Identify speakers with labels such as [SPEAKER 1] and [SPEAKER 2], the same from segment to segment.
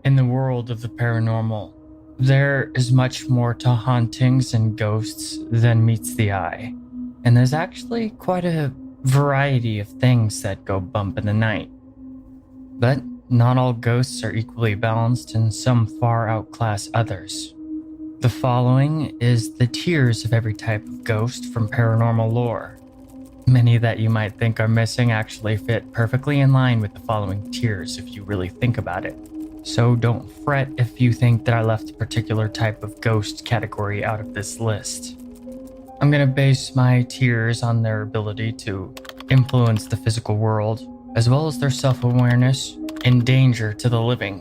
[SPEAKER 1] In the world of the paranormal, there is much more to hauntings and ghosts than meets the eye. And there's actually quite a variety of things that go bump in the night. But not all ghosts are equally balanced, and some far outclass others. The following is the tiers of every type of ghost from paranormal lore. Many that you might think are missing actually fit perfectly in line with the following tiers if you really think about it. So don't fret if you think that I left a particular type of ghost category out of this list. I'm going to base my tiers on their ability to influence the physical world, as well as their self-awareness and danger to the living.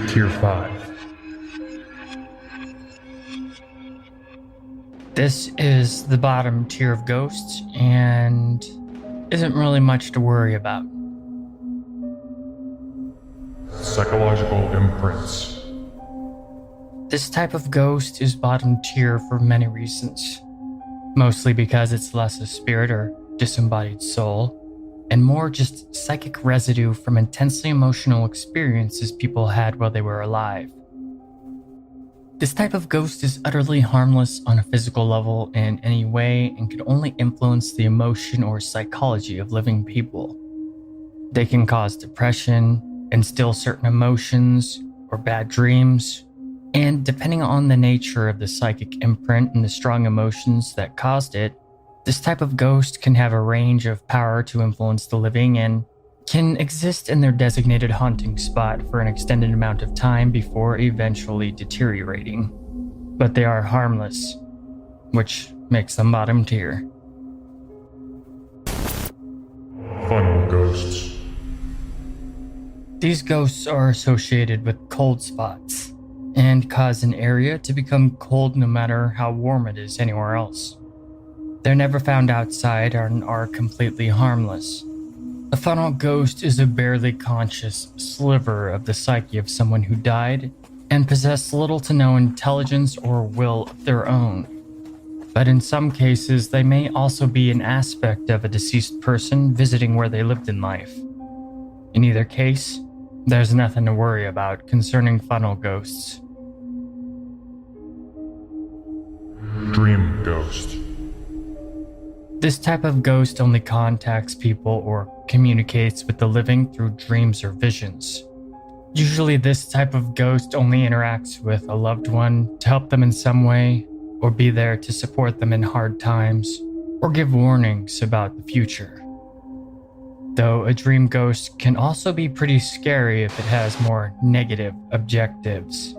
[SPEAKER 2] Tier 5.
[SPEAKER 1] This is the bottom tier of ghosts and isn't really much to worry about.
[SPEAKER 2] Psychological imprints.
[SPEAKER 1] This type of ghost is bottom tier for many reasons. Mostly because it's less a spirit or disembodied soul, and more just psychic residue from intensely emotional experiences people had while they were alive. This type of ghost is utterly harmless on a physical level in any way and can only influence the emotion or psychology of living people. They can cause depression, instill certain emotions, or bad dreams, and depending on the nature of the psychic imprint and the strong emotions that caused it, this type of ghost can have a range of power to influence the living and can exist in their designated haunting spot for an extended amount of time before eventually deteriorating. But they are harmless, which makes them bottom tier.
[SPEAKER 2] Funnel ghosts.
[SPEAKER 1] These ghosts are associated with cold spots and cause an area to become cold no matter how warm it is anywhere else. They're never found outside and are completely harmless. A funnel ghost is a barely conscious sliver of the psyche of someone who died and possessed little to no intelligence or will of their own. But in some cases, they may also be an aspect of a deceased person visiting where they lived in life. In either case, there's nothing to worry about concerning funnel ghosts.
[SPEAKER 2] Dream ghost.
[SPEAKER 1] This type of ghost only contacts people or communicates with the living through dreams or visions. Usually this type of ghost only interacts with a loved one to help them in some way, or be there to support them in hard times, or give warnings about the future. Though a dream ghost can also be pretty scary if it has more negative objectives,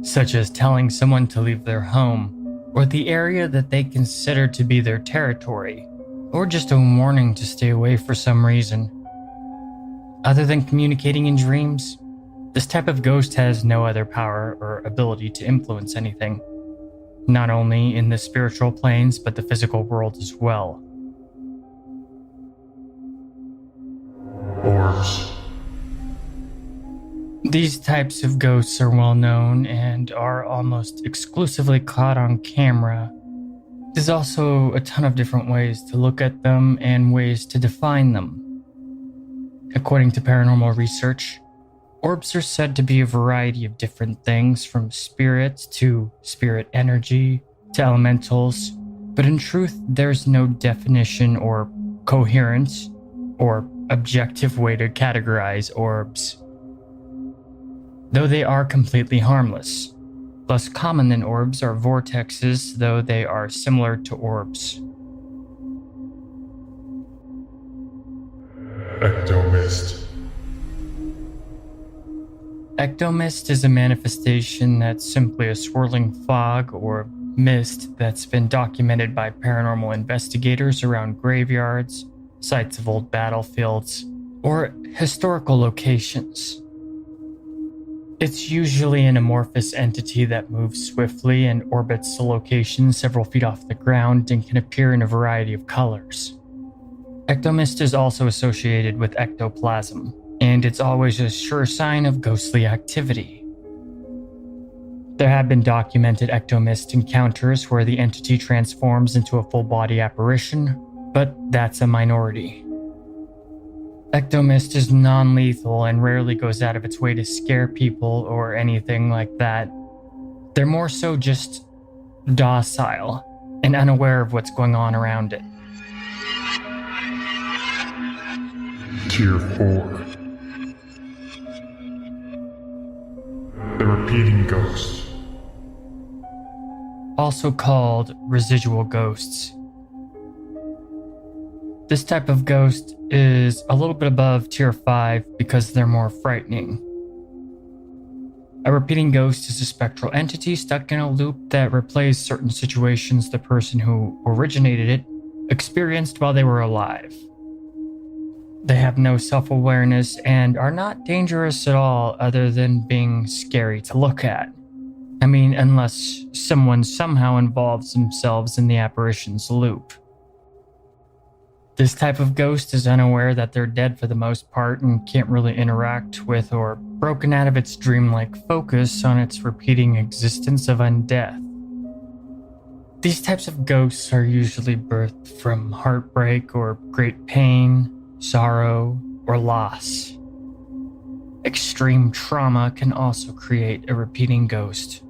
[SPEAKER 1] such as telling someone to leave their home or the area that they consider to be their territory, or just a warning to stay away for some reason. Other than communicating in dreams, this type of ghost has no other power or ability to influence anything, not only in the spiritual planes but the physical world as well.
[SPEAKER 2] Orbs.
[SPEAKER 1] These types of ghosts are well known and are almost exclusively caught on camera. There's also a ton of different ways to look at them and ways to define them. According to paranormal research, orbs are said to be a variety of different things, from spirits to spirit energy to elementals, but in truth, there's no definition or coherence or objective way to categorize orbs. Though they are completely harmless. Less common than orbs are vortexes, though they are similar to orbs.
[SPEAKER 2] Ectomist.
[SPEAKER 1] Ectomist is a manifestation that's simply a swirling fog or mist that's been documented by paranormal investigators around graveyards, sites of old battlefields, or historical locations. It's usually an amorphous entity that moves swiftly and orbits a location several feet off the ground and can appear in a variety of colors. Ectomist is also associated with ectoplasm, and it's always a sure sign of ghostly activity. There have been documented ectomist encounters where the entity transforms into a full-body apparition, but that's a minority. Ectomist is non-lethal and rarely goes out of its way to scare people or anything like that. They're more so just docile and unaware of what's going on around it.
[SPEAKER 2] Tier 4. The repeating ghost.
[SPEAKER 1] Also called residual ghosts. This type of ghost is a little bit above tier 5 because they're more frightening. A repeating ghost is a spectral entity stuck in a loop that replays certain situations the person who originated it experienced while they were alive. They have no self-awareness and are not dangerous at all other than being scary to look at. I mean, unless someone somehow involves themselves in the apparition's loop. This type of ghost is unaware that they're dead for the most part and can't really interact with or broken out of its dreamlike focus on its repeating existence of undeath. These types of ghosts are usually birthed from heartbreak or great pain, sorrow, or loss. Extreme trauma can also create a repeating ghost.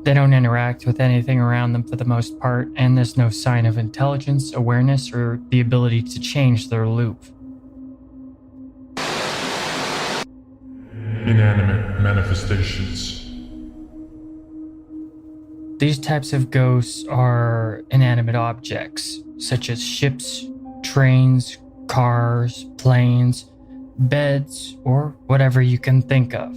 [SPEAKER 1] They don't interact with anything around them for the most part, and there's no sign of intelligence, awareness, or the ability to change their loop.
[SPEAKER 2] Inanimate manifestations.
[SPEAKER 1] These types of ghosts are inanimate objects, such as ships, trains, cars, planes, beds, or whatever you can think of.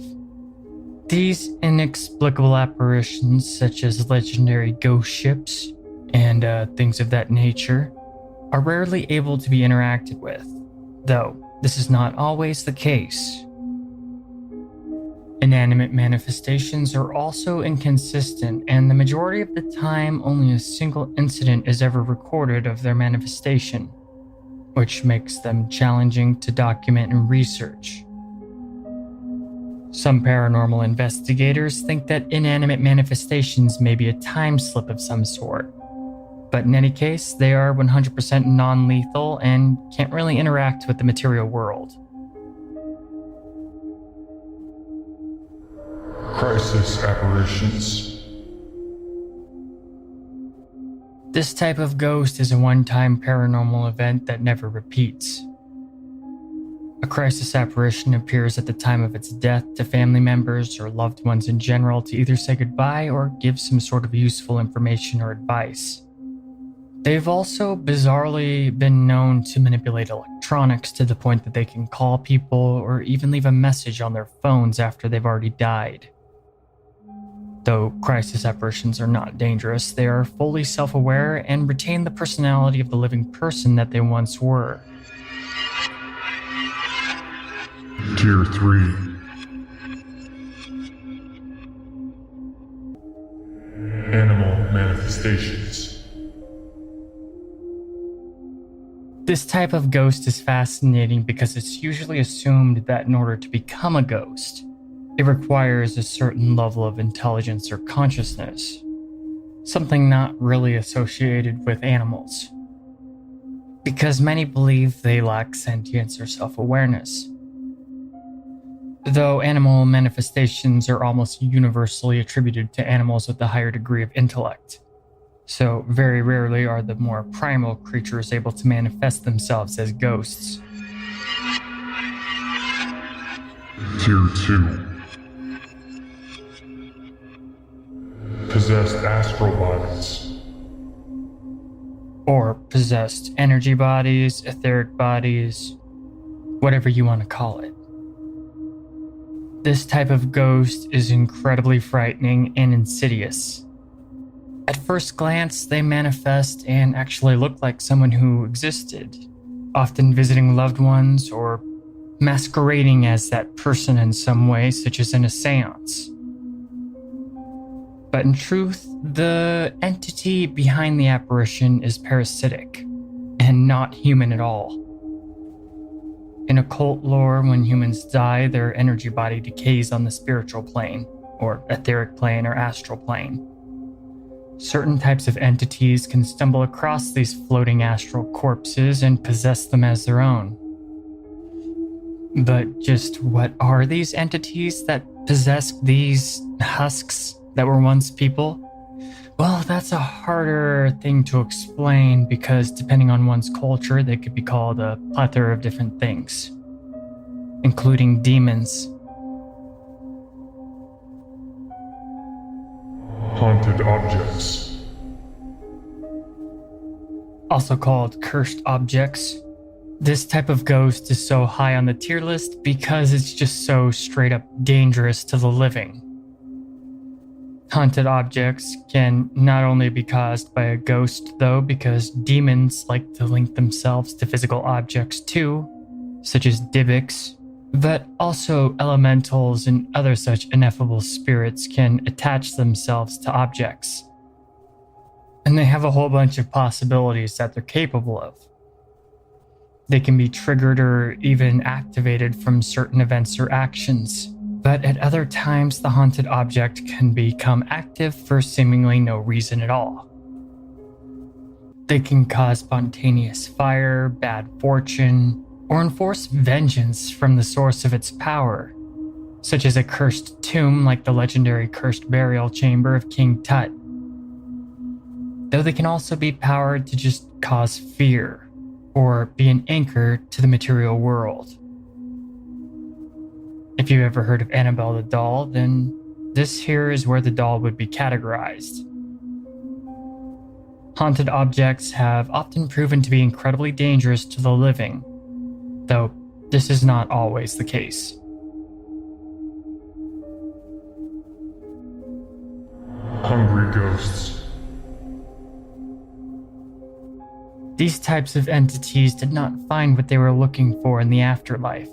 [SPEAKER 1] These inexplicable apparitions, such as legendary ghost ships and things of that nature, are rarely able to be interacted with, though this is not always the case. Inanimate manifestations are also inconsistent, and the majority of the time only a single incident is ever recorded of their manifestation, which makes them challenging to document and research. Some paranormal investigators think that inanimate manifestations may be a time slip of some sort, but in any case, they are 100% non-lethal and can't really interact with the material world.
[SPEAKER 2] Crisis apparitions.
[SPEAKER 1] This type of ghost is a one-time paranormal event that never repeats. A crisis apparition appears at the time of its death to family members or loved ones in general to either say goodbye or give some sort of useful information or advice. They've also bizarrely been known to manipulate electronics to the point that they can call people or even leave a message on their phones after they've already died. Though crisis apparitions are not dangerous, they are fully self-aware and retain the personality of the living person that they once were.
[SPEAKER 2] Tier 3. Animal manifestations.
[SPEAKER 1] This type of ghost is fascinating because it's usually assumed that in order to become a ghost, it requires a certain level of intelligence or consciousness, something not really associated with animals, because many believe they lack sentience or self-awareness. Though animal manifestations are almost universally attributed to animals with a higher degree of intellect, so very rarely are the more primal creatures able to manifest themselves as ghosts.
[SPEAKER 2] Tier 2. Possessed astral bodies.
[SPEAKER 1] Or possessed energy bodies, etheric bodies, whatever you want to call it. This type of ghost is incredibly frightening and insidious. At first glance, they manifest and actually look like someone who existed, often visiting loved ones or masquerading as that person in some way, such as in a seance. But in truth, the entity behind the apparition is parasitic and not human at all. In occult lore, when humans die, their energy body decays on the spiritual plane, or etheric plane, or astral plane. Certain types of entities can stumble across these floating astral corpses and possess them as their own. But just what are these entities that possess these husks that were once people? Well, that's a harder thing to explain because depending on one's culture, they could be called a plethora of different things, including demons.
[SPEAKER 2] Haunted objects.
[SPEAKER 1] Also called cursed objects. This type of ghost is so high on the tier list because it's just so straight up dangerous to the living. Haunted objects can not only be caused by a ghost, though, because demons like to link themselves to physical objects too, such as Dybbuk's, but also elementals and other such ineffable spirits can attach themselves to objects. And they have a whole bunch of possibilities that they're capable of. They can be triggered or even activated from certain events or actions. But at other times, the haunted object can become active for seemingly no reason at all. They can cause spontaneous fire, bad fortune, or enforce vengeance from the source of its power, such as a cursed tomb like the legendary cursed burial chamber of King Tut. Though they can also be powered to just cause fear, or be an anchor to the material world. If you've ever heard of Annabelle the doll, then this here is where the doll would be categorized. Haunted objects have often proven to be incredibly dangerous to the living, though this is not always the case.
[SPEAKER 2] Hungry ghosts.
[SPEAKER 1] These types of entities did not find what they were looking for in the afterlife,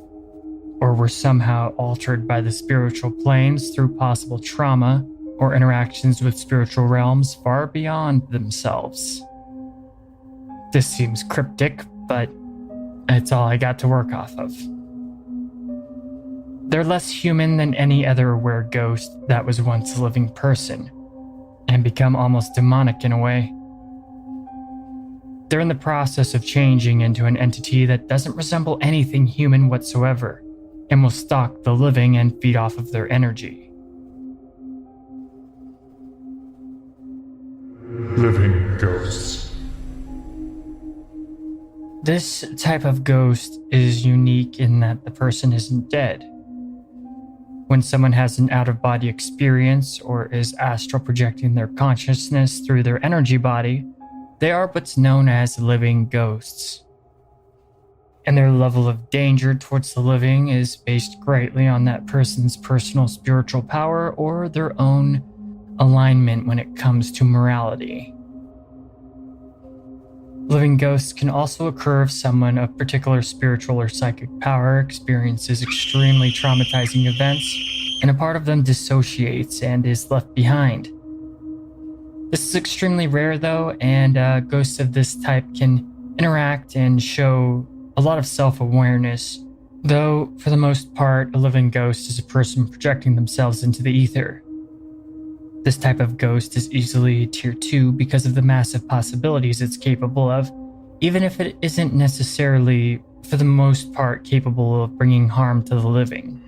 [SPEAKER 1] or were somehow altered by the spiritual planes through possible trauma or interactions with spiritual realms far beyond themselves. This seems cryptic, but it's all I got to work off of. They're less human than any other aware ghost that was once a living person, and become almost demonic in a way. They're in the process of changing into an entity that doesn't resemble anything human whatsoever, and will stalk the living and feed off of their energy.
[SPEAKER 2] Living ghosts.
[SPEAKER 1] This type of ghost is unique in that the person isn't dead. When someone has an out-of-body experience or is astral projecting their consciousness through their energy body, they are what's known as living ghosts. And their level of danger towards the living is based greatly on that person's personal spiritual power or their own alignment when it comes to morality. Living ghosts can also occur if someone of particular spiritual or psychic power experiences extremely traumatizing events, and a part of them dissociates and is left behind. This is extremely rare though, and ghosts of this type can interact and show a lot of self-awareness, though for the most part, a living ghost is a person projecting themselves into the ether. This type of ghost is easily tier 2 because of the massive possibilities it's capable of, even if it isn't necessarily, for the most part, capable of bringing harm to the living.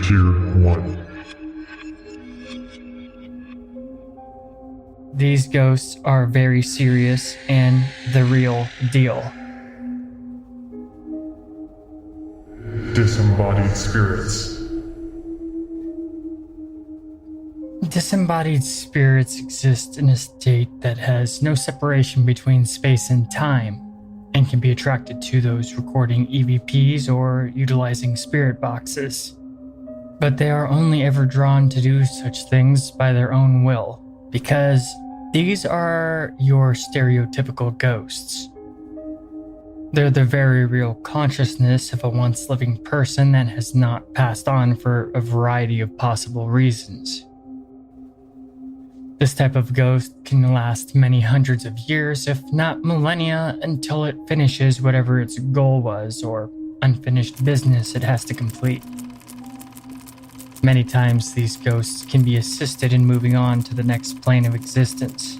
[SPEAKER 2] Tier 1.
[SPEAKER 1] These ghosts are very serious and the real deal.
[SPEAKER 2] Disembodied spirits.
[SPEAKER 1] Disembodied spirits exist in a state that has no separation between space and time, and can be attracted to those recording EVPs or utilizing spirit boxes. But they are only ever drawn to do such things by their own will, because these are your stereotypical ghosts. They're the very real consciousness of a once living person that has not passed on for a variety of possible reasons. This type of ghost can last many hundreds of years, if not millennia, until it finishes whatever its goal was or unfinished business it has to complete. Many times these ghosts can be assisted in moving on to the next plane of existence.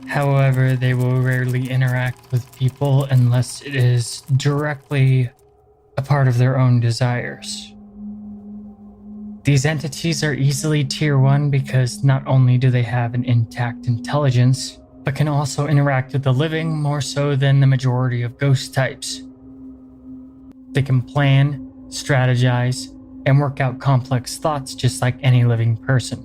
[SPEAKER 1] However, they will rarely interact with people unless it is directly a part of their own desires. These entities are easily tier 1 because not only do they have an intact intelligence, but can also interact with the living more so than the majority of ghost types. They can plan, strategize, and work out complex thoughts just like any living person.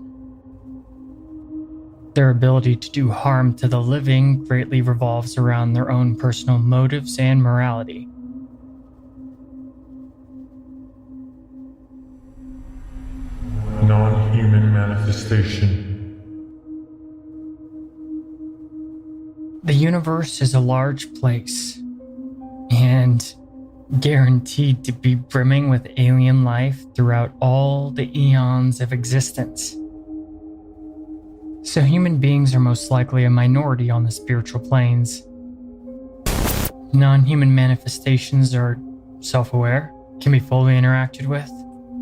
[SPEAKER 1] Their ability to do harm to the living greatly revolves around their own personal motives and morality.
[SPEAKER 2] Non-human manifestation.
[SPEAKER 1] The universe is a large place and guaranteed to be brimming with alien life throughout all the eons of existence. So human beings are most likely a minority on the spiritual planes. Non-human manifestations are self-aware, can be fully interacted with,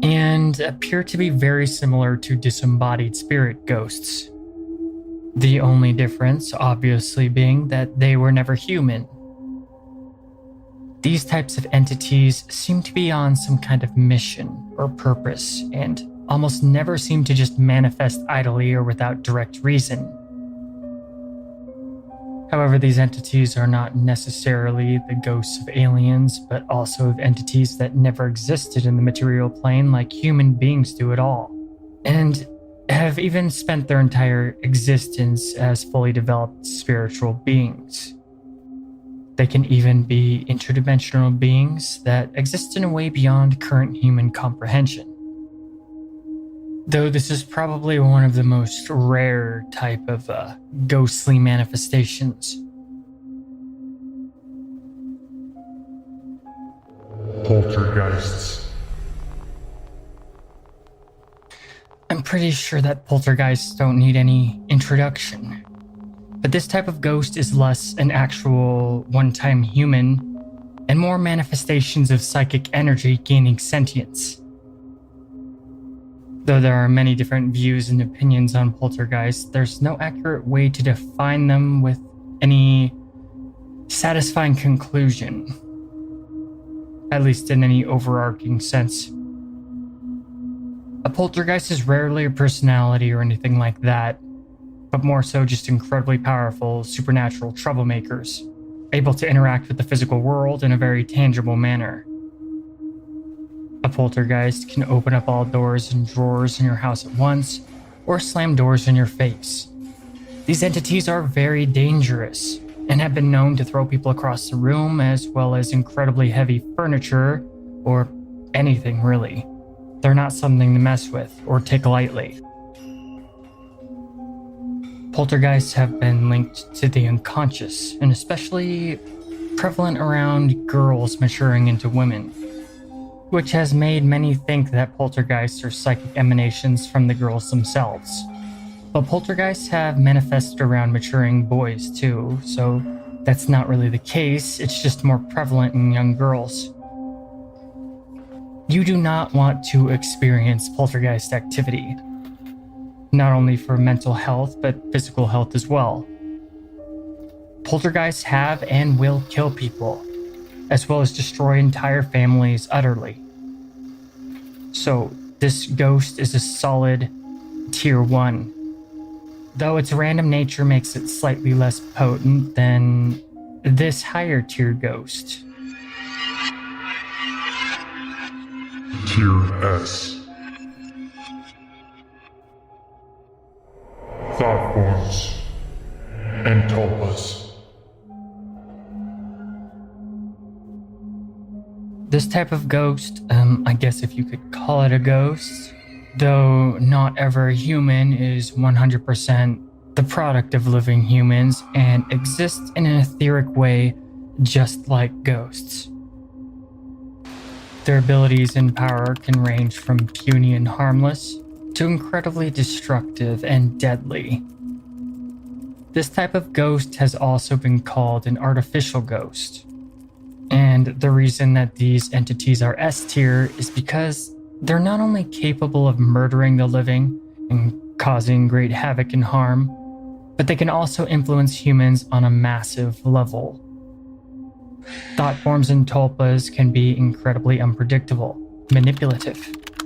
[SPEAKER 1] and appear to be very similar to disembodied spirit ghosts. The only difference, obviously, being that they were never human. These types of entities seem to be on some kind of mission or purpose, and almost never seem to just manifest idly or without direct reason. However, these entities are not necessarily the ghosts of aliens, but also of entities that never existed in the material plane like human beings do at all, and have even spent their entire existence as fully developed spiritual beings. They can even be interdimensional beings that exist in a way beyond current human comprehension. Though this is probably one of the most rare type of ghostly manifestations.
[SPEAKER 2] Poltergeists.
[SPEAKER 1] I'm pretty sure that poltergeists don't need any introduction. But this type of ghost is less an actual one-time human and more manifestations of psychic energy gaining sentience. Though there are many different views and opinions on poltergeists, there's no accurate way to define them with any satisfying conclusion, at least in any overarching sense. A poltergeist is rarely a personality or anything like that, but more so just incredibly powerful, supernatural troublemakers, able to interact with the physical world in a very tangible manner. A poltergeist can open up all doors and drawers in your house at once, or slam doors in your face. These entities are very dangerous, and have been known to throw people across the room, as well as incredibly heavy furniture, or anything really. They're not something to mess with, or take lightly. Poltergeists have been linked to the unconscious, and especially prevalent around girls maturing into women, which has made many think that poltergeists are psychic emanations from the girls themselves. But poltergeists have manifested around maturing boys too, so that's not really the case, it's just more prevalent in young girls. You do not want to experience poltergeist activity, not only for mental health, but physical health as well. Poltergeists have and will kill people, as well as destroy entire families utterly. So, this ghost is a solid tier 1, though its random nature makes it slightly less potent than this higher tier ghost.
[SPEAKER 2] Tier S. Thought forms and tulpas.
[SPEAKER 1] This type of ghost, I guess if you could call it a ghost, though not every human, is 100% the product of living humans and exists in an etheric way just like ghosts. Their abilities and power can range from puny and harmless to incredibly destructive and deadly. This type of ghost has also been called an artificial ghost. And the reason that these entities are S tier is because they're not only capable of murdering the living and causing great havoc and harm, but they can also influence humans on a massive level. Thought forms and tulpas can be incredibly unpredictable, manipulative,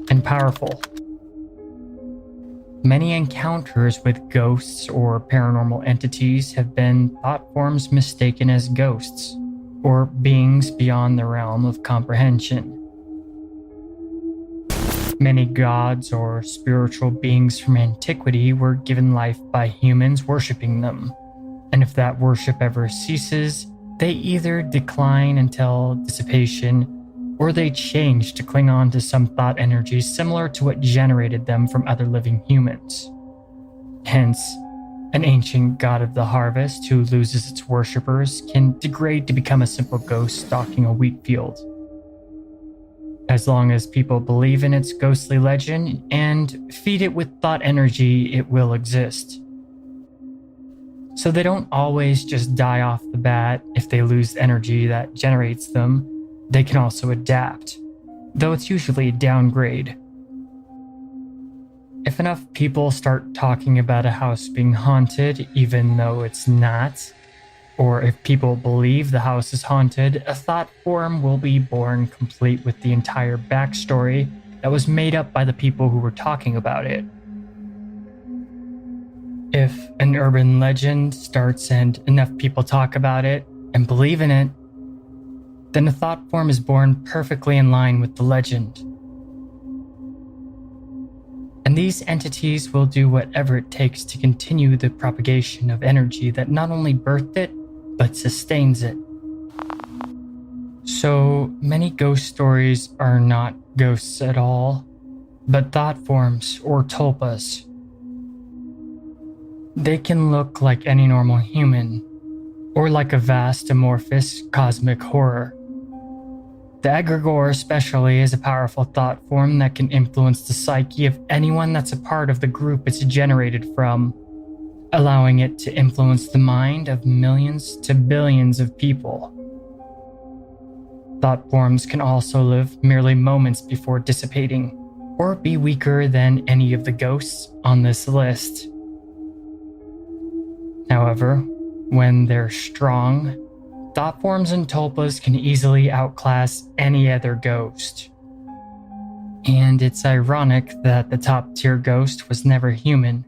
[SPEAKER 1] and powerful. Many encounters with ghosts or paranormal entities have been thought forms mistaken as ghosts or beings beyond the realm of comprehension. Many gods or spiritual beings from antiquity were given life by humans worshipping them, and if that worship ever ceases, they either decline until dissipation or they change to cling on to some thought energy similar to what generated them from other living humans. Hence, an ancient god of the harvest who loses its worshippers can degrade to become a simple ghost stalking a wheat field. As long as people believe in its ghostly legend and feed it with thought energy, it will exist. So they don't always just die off the bat if they lose the energy that generates them. They can also adapt, though it's usually a downgrade. If enough people start talking about a house being haunted even though it's not, or if people believe the house is haunted, a thought form will be born complete with the entire backstory that was made up by the people who were talking about it. If an urban legend starts and enough people talk about it and believe in it, then a thought form is born perfectly in line with the legend. And these entities will do whatever it takes to continue the propagation of energy that not only birthed it, but sustains it. So many ghost stories are not ghosts at all, but thought forms or tulpas. They can look like any normal human, or like a vast amorphous cosmic horror. The egregore especially is a powerful thought form that can influence the psyche of anyone that's a part of the group it's generated from, allowing it to influence the mind of millions to billions of people. Thought forms can also live merely moments before dissipating, or be weaker than any of the ghosts on this list. However, when they're strong, thought forms and tulpas can easily outclass any other ghost. And it's ironic that the top tier ghost was never human,